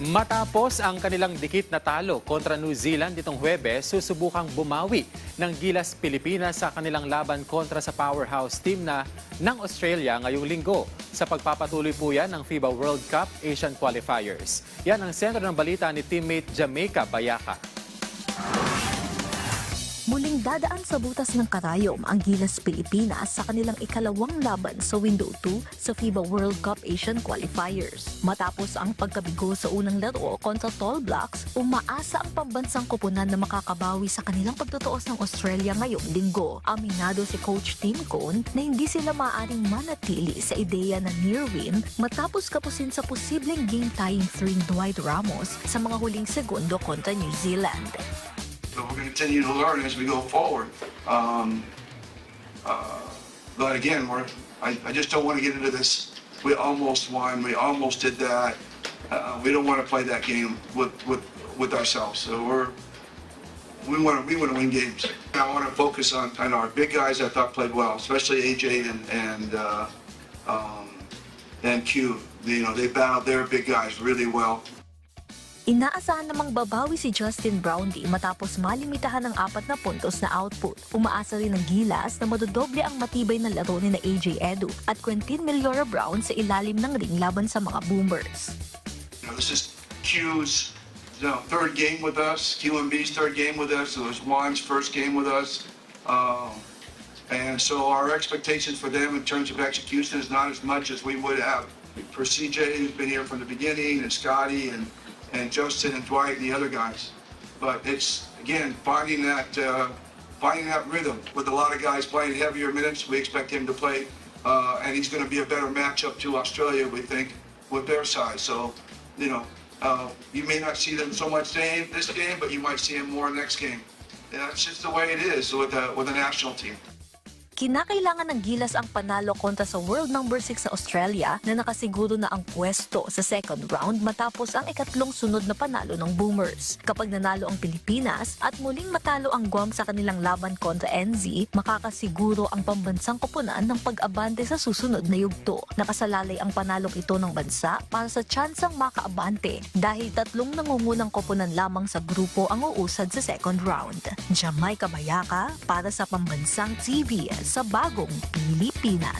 Matapos ang kanilang dikit na talo kontra New Zealand nitong Huwebes, susubukang bumawi ng Gilas Pilipinas sa kanilang laban kontra sa powerhouse team ng Australia ngayong linggo. Sa pagpapatuloy po yan ng FIBA World Cup Asian Qualifiers. Yan ang sentro ng balita ni teammate Jamaica Bayaka. Muling dadaan sa butas ng karayom ang Gilas Pilipinas sa kanilang ikalawang laban sa Window 2 sa FIBA World Cup Asian Qualifiers. Matapos ang pagkabigo sa unang laro kontra Tall Blacks, umaasa ang pambansang koponan na makakabawi sa kanilang pagtutuos ng Australia ngayong linggo. Aminado si Coach Tim Cone na hindi sila maaaring manatili sa ideya na near win matapos kapusin sa posibleng game-tying three ni Dwight Ramos sa mga huling segundo kontra New Zealand. So we're going to continue to learn as we go forward. But again, I just don't want to get into this. We almost won. We almost did that. We don't want to play that game with ourselves. So we want to win games. I want to focus on our big guys I thought played well, especially AJ and Q. You know, they battled their big guys really well. Inaasahan namang babawi si Justin Brownlee matapos malimitahan ng 4 na puntos na output. Umaasa rin ng Gilas na madodoble ang matibay na laro ni na AJ Edu at Quentin Meliora Brown sa ilalim ng ring laban sa mga Boomers. This is Q's third game with us, QMB's third game with us, so it was Juan's first game with us. And so our expectations for them in terms of execution is not as much as we would have for CJ, who's been here from the beginning, and Scotty, and Justin and Dwight and the other guys. But it's, again, finding that rhythm. With a lot of guys playing heavier minutes, we expect him to play, and he's going to be a better matchup to Australia, we think, with their size. So, you may not see them so much this game, but you might see him more next game. And that's just the way it is with a national team. Kinakailangan ng Gilas ang panalo kontra sa world number 6 sa Australia na nakasiguro na ang pwesto sa second round matapos ang ikatlong sunod na panalo ng Boomers. Kapag nanalo ang Pilipinas at muling matalo ang Guam sa kanilang laban kontra NZ, makakasiguro ang pambansang koponan ng pag-abante sa susunod na yugto. Nakasalalay ang panalong ito ng bansa para sa tsansang makaabante dahil 3 nangungunang koponan lamang sa grupo ang uusad sa second round. Jamaica Bayaka para sa Pambansang TV sa Bagong Pilipinas.